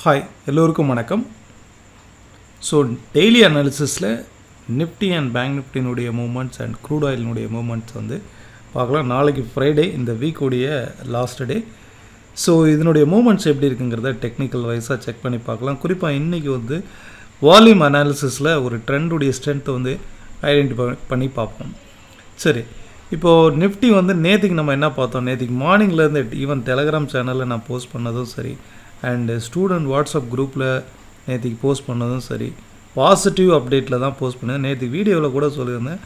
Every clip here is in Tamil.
ஹாய் எல்லோருக்கும் வணக்கம். ஸோ டெய்லி அனாலிசிஸில் நிஃப்டி அண்ட் பேங்க் நிஃப்டினுடைய மூமெண்ட்ஸ் அண்ட் க்ரூட் ஆயிலினுடைய மூமெண்ட்ஸ் வந்து பார்க்கலாம். நாளைக்கு ஃப்ரைடே, இந்த வீக்குடைய லாஸ்ட் டே. ஸோ இதனுடைய மூமெண்ட்ஸ் எப்படி இருக்குங்கிறத டெக்னிக்கல் வைஸாக செக் பண்ணி பார்க்கலாம். குறிப்பாக இன்றைக்கி வந்து வால்யூம் அனாலிசிஸில் ஒரு ட்ரெண்டுடைய ஸ்ட்ரென்த்தை வந்து ஐடென்டிஃபை பண்ணி பார்ப்போம். சரி, இப்போது நிஃப்டி வந்து நேற்றுக்கு நம்ம என்ன பார்த்தோம், நேற்றுக்கு மார்னிங்லேருந்து ஈவன் டெலகிராம் சேனலில் நான் போஸ்ட் பண்ணதும் சரி, அண்டு ஸ்டூடெண்ட் வாட்ஸ்அப் குரூப்பில் நேற்றுக்கு போஸ்ட் பண்ணதும் சரி, பாசிட்டிவ் அப்டேட்டில் தான் போஸ்ட் பண்ணேன். நேற்று வீடியோவில் கூட சொல்லியிருந்தேன்,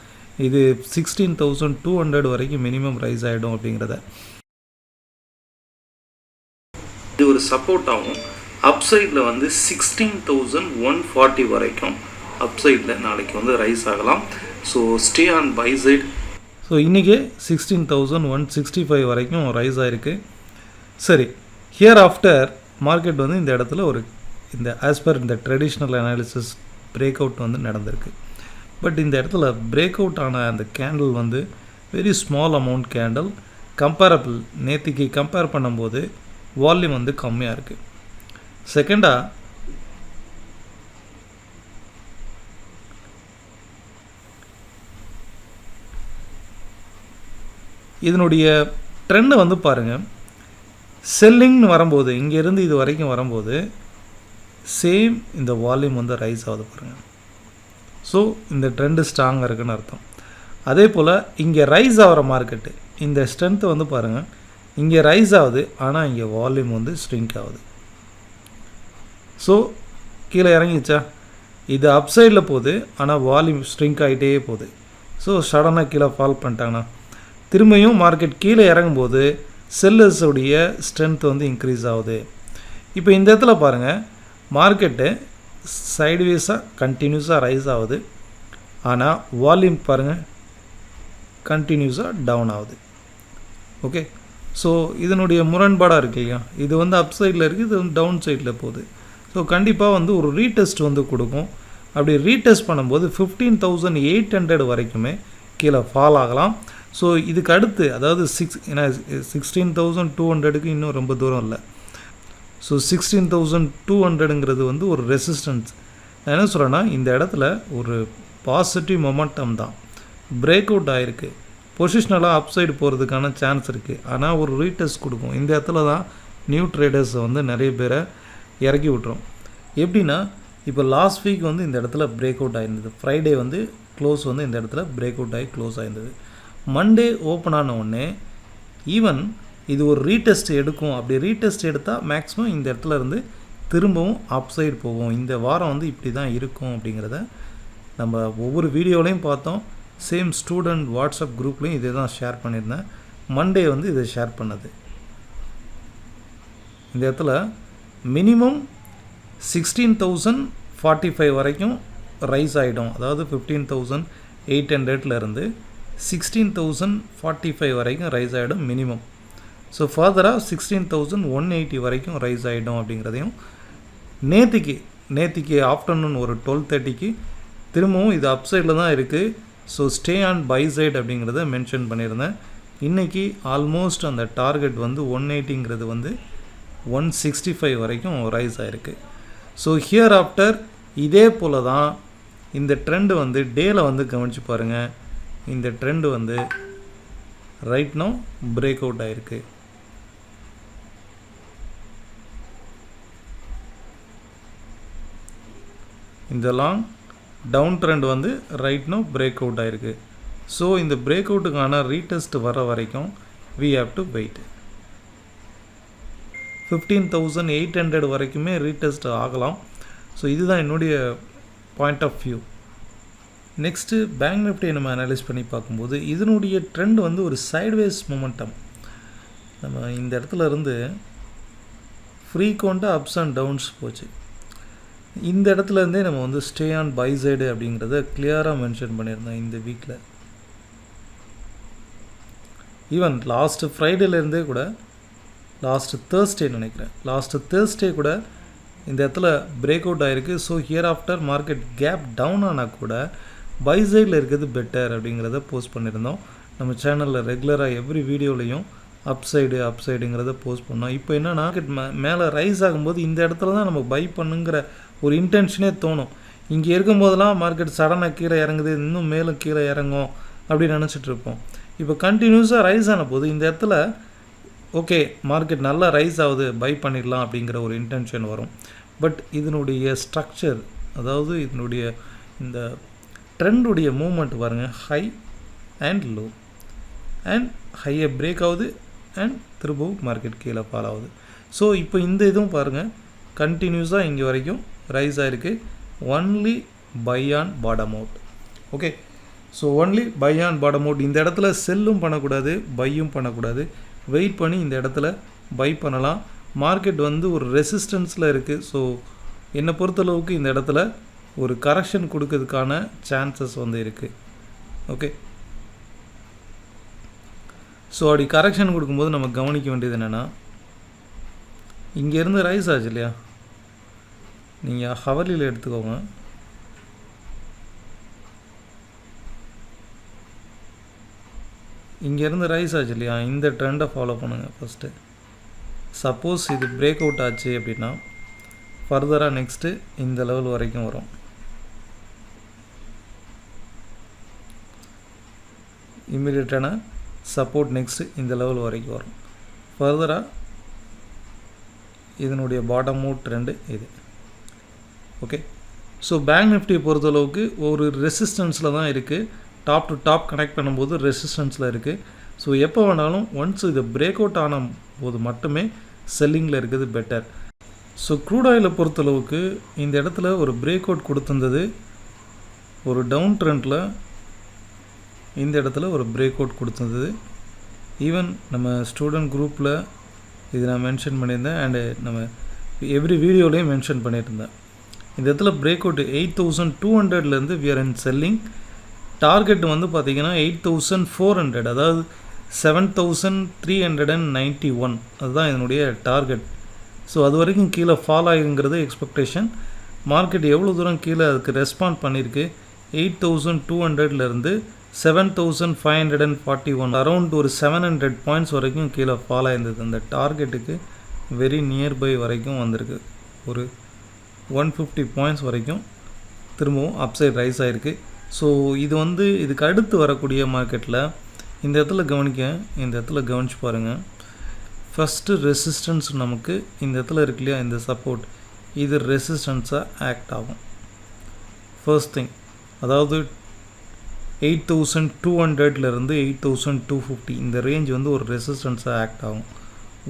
இது 16,200 வரைக்கும் மினிமம் ரைஸ் ஆகிடும் அப்படிங்கிறத. இது ஒரு சப்போர்ட் ஆகும். அப்சைடில் வந்து 16,140 வரைக்கும் அப்சைடில் நாளைக்கு வந்து ரைஸ் ஆகலாம். So stay on buy side. So இன்றைக்கே 16,165 வரைக்கும் ரைஸ் ஆகிருக்கு. சரி, ஹியர் ஆஃப்டர் மார்க்கெட் வந்து இந்த இடத்துல இந்த ஆஸ் பர் இந்த ட்ரெடிஷ்னல் அனாலிசிஸ் பிரேக் அவுட் வந்து நடந்திருக்கு. பட் இந்த இடத்துல பிரேக் அவுட் ஆன அந்த கேண்டில் வந்து very small amount candle. Comparable நேற்றுக்கு கம்பேர் பண்ணும்போது வால்யூம் வந்து கம்மியாக இருக்குது. செகண்டாக இதனுடைய ட்ரெண்டை வந்து பாருங்கள். செல்லிங்னு வரும்போது இங்கேருந்து இது வரைக்கும் வரும்போது சேம் இந்த வால்யூம் வந்து ரைஸ் ஆகுது பாருங்கள். ஸோ இந்த ட்ரெண்டு ஸ்ட்ராங்காக இருக்குன்னு அர்த்தம். அதே போல் இங்கே ரைஸ் ஆகிற மார்க்கெட்டு இந்த ஸ்ட்ரென்த்து வந்து பாருங்கள், இங்கே ரைஸ் ஆகுது, ஆனால் இங்கே வால்யூம் வந்து ஸ்ட்ரிங்க் ஆகுது. ஸோ கீழே இறங்கிச்சா, இது அப்சைடில் போகுது, ஆனால் வால்யூம் ஸ்ட்ரிங்க் ஆகிட்டே போகுது. ஸோ சடனாக கீழே ஃபால் பண்ணிட்டாங்கன்னா திரும்பியும் மார்க்கெட் கீழே இறங்கும்போது செல்லர்ஸுடைய ஸ்ட்ரென்த் வந்து இன்க்ரீஸ் ஆகுது. இப்போ இந்த இடத்துல பாருங்கள், மார்க்கெட்டு சைட்வேஸாக கண்டினியூஸாக ரைஸ் ஆகுது, ஆனால் வால்யூம் பாருங்கள் கண்டினியூஸாக டவுன் ஆகுது. ஓகே, ஸோ இதனுடைய முரண்பாடாக இருக்கு இல்லையா, இது வந்து அப் சைடில் இருக்குது, இது வந்து டவுன் சைடில் போகுது. ஸோ கண்டிப்பாக வந்து ஒரு ரீடெஸ்ட் வந்து கொடுக்கும். அப்படி ரீடெஸ்ட் பண்ணும்போது 15,800 வரைக்குமே கீழே ஃபால் ஆகலாம். ஸோ இதுக்கு அடுத்து அதாவது 16,200க்கு இன்னும் ரொம்ப தூரம் இல்லை. ஸோ 16,200ங்கிறது வந்து ஒரு ரெசிஸ்டன்ஸ். நான் என்ன சொல்கிறேன்னா, இந்த இடத்துல ஒரு பாசிட்டிவ் மொமெண்டம் தான். பிரேக் அவுட் ஆகிருக்கு, பொசிஷனலாக அப்சைடு போகிறதுக்கான சான்ஸ் இருக்குது, ஆனால் ஒரு ரீடெஸ்ட் கொடுக்கும். இந்த இடத்துல தான் நியூ ட்ரேடர்ஸை வந்து நிறைய பேரை இறக்கி விட்டுரும். எப்படின்னா, இப்போ லாஸ்ட் வீக் வந்து இந்த இடத்துல பிரேக் அவுட் ஆகிருந்தது. ஃப்ரைடே வந்து க்ளோஸ் வந்து இந்த இடத்துல பிரேக் அவுட் ஆகி க்ளோஸ் ஆகிருந்தது. மண்டே ஓப்பன் ஆன உடனே ஈவன் இது ஒரு ரீடெஸ்ட் எடுக்கும். அப்படி ரீடெஸ்ட் எடுத்தால் மேக்ஸிமம் இந்த இடத்துல இருந்து திரும்பவும் அப்சைடு போகும். இந்த வாரம் வந்து இப்படி தான் இருக்கும் அப்படிங்கிறத நம்ம ஒவ்வொரு வீடியோலையும் பார்த்தோம். சேம் ஸ்டூடெண்ட் வாட்ஸ்அப் குரூப்லேயும் இதே தான் ஷேர் பண்ணியிருந்தேன். மண்டே வந்து இதை ஷேர் பண்ணது. இந்த இடத்துல மினிமம் 16,045 வரைக்கும் ரைஸ் ஆகிடும். அதாவது 15,800லேருந்து 16,045 வரைக்கும் ரைஸ் ஆகிடும் மினிமம். ஸோ ஃபர்தராக 16,180 வரைக்கும் ரைஸ் ஆகிடும் அப்படிங்கிறதையும் நேற்றுக்கு ஆஃப்டர்நூன் ஒரு 12:30க்கு திரும்பவும் இது அப்சைடில் தான் இருக்குது. So stay on buy side அப்படிங்கிறத மென்ஷன் பண்ணியிருந்தேன். இன்றைக்கி ஆல்மோஸ்ட் அந்த டார்கெட் வந்து 180ங்கிறது வந்து 165 வரைக்கும் ரைஸ் ஆகிருக்கு. ஸோ ஹியர் ஆஃப்டர் இதே போல் தான் இந்த ட்ரெண்டு வந்து டேயில் வந்து கவனித்து பாருங்கள். இந்த ட்ரெண்டு வந்து ரைட் நோ பிரேக் அவுட் ஆகிருக்கு. இந்த லாங் டவுன் ட்ரெண்ட் வந்து ரைட் நோ பிரேக் அவுட் ஆகிருக்கு. ஸோ இந்த பிரேக் அவுட்டுக்கான ரீடெஸ்ட் வர வரைக்கும் we have to wait. 15,800 வரைக்குமே ரீடெஸ்ட் ஆகலாம். ஸோ இதுதான் என்னுடைய point of view. Next bank நிஃப்டியை நம்ம அனலைஸ் பண்ணி பார்க்கும்போது இதனுடைய ட்ரெண்ட் வந்து ஒரு சைட்வேஸ் மொமெண்டம். நம்ம இந்த இடத்துல இருந்து ஃப்ரீக்வெண்ட்டாக அப்ஸ் அண்ட் டவுன்ஸ் போச்சு. இந்த இடத்துல இருந்தே நம்ம வந்து ஸ்டே ஆன் பை சைடு அப்படிங்கிறத கிளியராக மென்ஷன் பண்ணியிருந்தோம் இந்த வீக்கில். ஈவன் லாஸ்ட்டு ஃப்ரைடேலேருந்தே கூட, லாஸ்ட்டு தேர்ஸ்டே கூட இந்த இடத்துல பிரேக் அவுட் ஆகிருக்கு. So here after market cap down ஆனால் கூட பை சைடில் இருக்கிறது பெட்டர் அப்படிங்கிறத போஸ்ட் பண்ணியிருந்தோம். நம்ம சேனலில் ரெகுலராக எவ்ரி வீடியோலையும் அப்சைடுங்கிறத போஸ்ட் பண்ணோம். இப்போ என்னன்னா மார்க்கெட் மேலே ரைஸ் ஆகும்போது இந்த இடத்துல தான் நம்ம பை பண்ணுங்கிற ஒரு இன்டென்ஷனே தோணும். இங்கே இருக்கும்போதெல்லாம் மார்க்கெட் சடனாக கீழே இறங்குது, இன்னும் மேலும் கீழே இறங்கும் அப்படின்னு நினச்சிட்டு இருப்போம். இப்போ கண்டினியூஸாக ரைஸ் ஆன போது இந்த இடத்துல ஓகே மார்க்கெட் நல்லா ரைஸ் ஆகுது, பை பண்ணிடலாம் அப்படிங்கிற ஒரு இன்டென்ஷன் வரும். பட் இதனுடைய ஸ்ட்ரக்சர், அதாவது இதனுடைய இந்த ட்ரெண்டுடைய மூமெண்ட் பாருங்கள், ஹை அண்ட் லோ அண்ட் ஹையை பிரேக் ஆகுது அண்ட் திரும்பவும் மார்க்கெட் கீழே ஃபால் ஆகுது. ஸோ இப்போ இந்த இதுவும் பாருங்கள் கண்டினியூஸாக இங்கே வரைக்கும் ரைஸ் ஆகிருக்கு. Only buy on bottom out. Okay, so only buy on bottom out. இந்த இடத்துல செல்லும் பண்ணக்கூடாது, பையும் பண்ணக்கூடாது. வெயிட் பண்ணி இந்த இடத்துல பை பண்ணலாம். மார்க்கெட் வந்து ஒரு ரெசிஸ்டன்ஸில் இருக்குது. ஸோ என்னை பொறுத்தளவுக்கு இந்த இடத்துல ஒரு கரெக்ஷன் கொடுக்கறதுக்கான சான்சஸ் வந்து இருக்குது. ஓகே, ஸோ அப்படி கரெக்ஷன் கொடுக்கும்போது நம்ம கவனிக்க வேண்டியது என்னென்னா, இங்கேருந்து ரைஸ் ஆச்சு இல்லையா, நீங்கள் ஹவர்லியில் எடுத்துக்கோங்க. இங்கேருந்து ரைஸ் ஆச்சு இல்லையா, இந்த ட்ரெண்டை ஃபாலோ பண்ணுங்கள் ஃபஸ்ட்டு. சப்போஸ் இது பிரேக் அவுட் ஆச்சு அப்படின்னா ஃபர்தராக நெக்ஸ்ட்டு இந்த லெவல் வரைக்கும் வரும். இம்மிடியட்டான சப்போர்ட் நெக்ஸ்ட்டு இந்த லெவல் வரைக்கும் வரும். ஃபர்தராக இதனுடைய பாட்டம் அவுட் ட்ரெண்டு இது. ஓகே, ஸோ பேங்க் நிஃப்டியை பொறுத்தளவுக்கு ஒரு ரெசிஸ்டன்ஸில் தான் இருக்குது. டாப் டு டாப் கனெக்ட் பண்ணும்போது ரெசிஸ்டன்ஸில் இருக்குது. ஸோ எப்போ வேணாலும் ஒன்ஸ் இது பிரேக் அவுட் ஆன போது மட்டுமே செல்லிங்கில் இருக்குது பெட்டர். ஸோ க்ரூட் ஆயிலை பொறுத்தளவுக்கு இந்த இடத்துல ஒரு பிரேக் அவுட் கொடுத்துருந்தது. ஒரு டவுன் ட்ரெண்டில் இந்த இடத்துல ஒரு பிரேக் அவுட் கொடுத்துருந்தது. ஈவன் நம்ம ஸ்டூடெண்ட் குரூப்பில் இது நான் மென்ஷன் பண்ணியிருந்தேன் அண்டு நம்ம எவ்ரி வீடியோலையும் மென்ஷன் பண்ணியிருந்தேன். இந்த இடத்துல பிரேக் அவுட் 8200லேருந்து we are in selling. Target வந்து பார்த்திங்கன்னா 8400, அதாவது 7391, அதுதான் இதனுடைய டார்கெட். ஸோ அது வரைக்கும் கீழே ஃபால் ஆகுங்கிறது எக்ஸ்பெக்டேஷன். மார்க்கெட் எவ்வளோ தூரம் கீழே அதுக்கு ரெஸ்பாண்ட் பண்ணியிருக்கு, 8200லேருந்து 7541, அரௌண்ட் ஒரு 700 பாயிண்ட்ஸ் வரைக்கும் கீழே ஃபால் ஆயிருந்தது. அந்த டார்கெட்டுக்கு வெரி நியர்பை வரைக்கும் வந்திருக்கு. ஒரு 150 பாயிண்ட்ஸ் வரைக்கும் திரும்பவும் அப்சைட் ரைஸ் ஆகிருக்கு. ஸோ இது வந்து இதுக்கு அடுத்து வரக்கூடிய மார்க்கெட்டில் இந்த இடத்துல இந்த இடத்துல கவனிச்சு பாருங்கள். ஃபஸ்ட்டு ரெசிஸ்டன்ஸ் நமக்கு இந்த இடத்துல இருக்கு இல்லையா, இந்த சப்போர்ட், இது ரெசிஸ்டன்ஸாக ஆக்ட் ஆகும். ஃபர்ஸ்ட் திங், அதாவது 8200லேருந்து 8250 இந்த ரேஞ்ச் வந்து ஒரு ரெசிஸ்டன்ஸாக ஆக்ட் ஆகும்.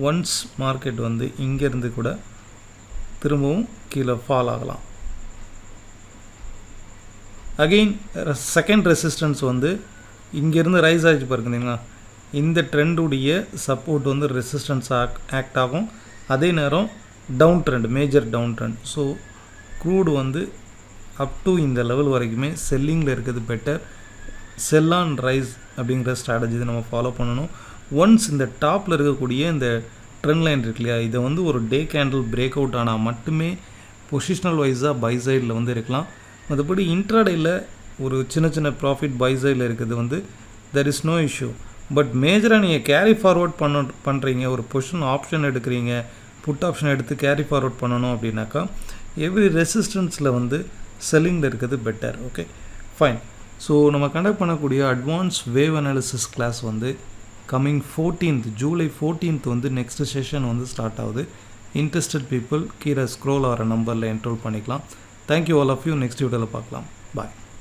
ஒன்ஸ் மார்க்கெட் வந்து இங்கேருந்து கூட திரும்பவும் கீழே ஃபால் ஆகலாம். அகெயின் செகண்ட் ரெசிஸ்டன்ஸ் வந்து இங்கேருந்து ரைஸ் ஆகிச்சு பாருங்களா, இந்த ட்ரெண்டுடைய சப்போர்ட் வந்து ரெசிஸ்டன்ஸ் ஆக்ட் ஆகும். அதே நேரம் down trend, major down trend. So crude வந்து அப் டு இந்த லெவல் வரைக்குமே செல்லிங்கில் இருக்கிறது பெட்டர். செல் ஆன் ரைஸ் அப்படிங்கிற ஸ்ட்ராட்டஜி நம்ம ஃபாலோ பண்ணணும். ஒன்ஸ் இந்த டாப்பில் இருக்கக்கூடிய இந்த ட்ரெண்ட் லைன் இருக்கு இல்லையா, இதை வந்து ஒரு டே கேண்டில் பிரேக் அவுட் ஆனால் மட்டுமே பொசிஷனல் வைஸாக பை சைடில் வந்து இருக்கலாம். மற்றபடி இன்ட்ராடேயில் ஒரு சின்ன சின்ன ப்ராஃபிட் பை சைடில் இருக்கிறது வந்து there is no issue. But மேஜராக நீங்கள் கேரி ஃபார்வர்ட் பண்ணுறீங்க, ஒரு பொசிஷன் ஆப்ஷன் எடுக்கிறீங்க, புட் ஆப்ஷன் எடுத்து கேரி ஃபார்வர்ட் பண்ணணும் அப்படின்னாக்கா எவ்ரி ரெசிஸ்டன்ஸில் வந்து செல்லிங்கில் இருக்கிறது பெட்டர். Okay fine. ஸோ நம்ம கண்டக்ட் பண்ணக்கூடிய அட்வான்ஸ் வேவ் அனாலிசிஸ் கிளாஸ் வந்து கம்மிங் 14th ஜூலை 14th வந்து நெக்ஸ்ட் செஷன் வந்து ஸ்டார்ட் ஆகுது. இன்ட்ரெஸ்டட் பீப்புள் கீழே ஸ்க்ரோல் ஆகிற நம்பரில் என்ரோல் பண்ணிக்கலாம். Thank you all of you. Next வீடியோவில் பார்க்கலாம். பாய்.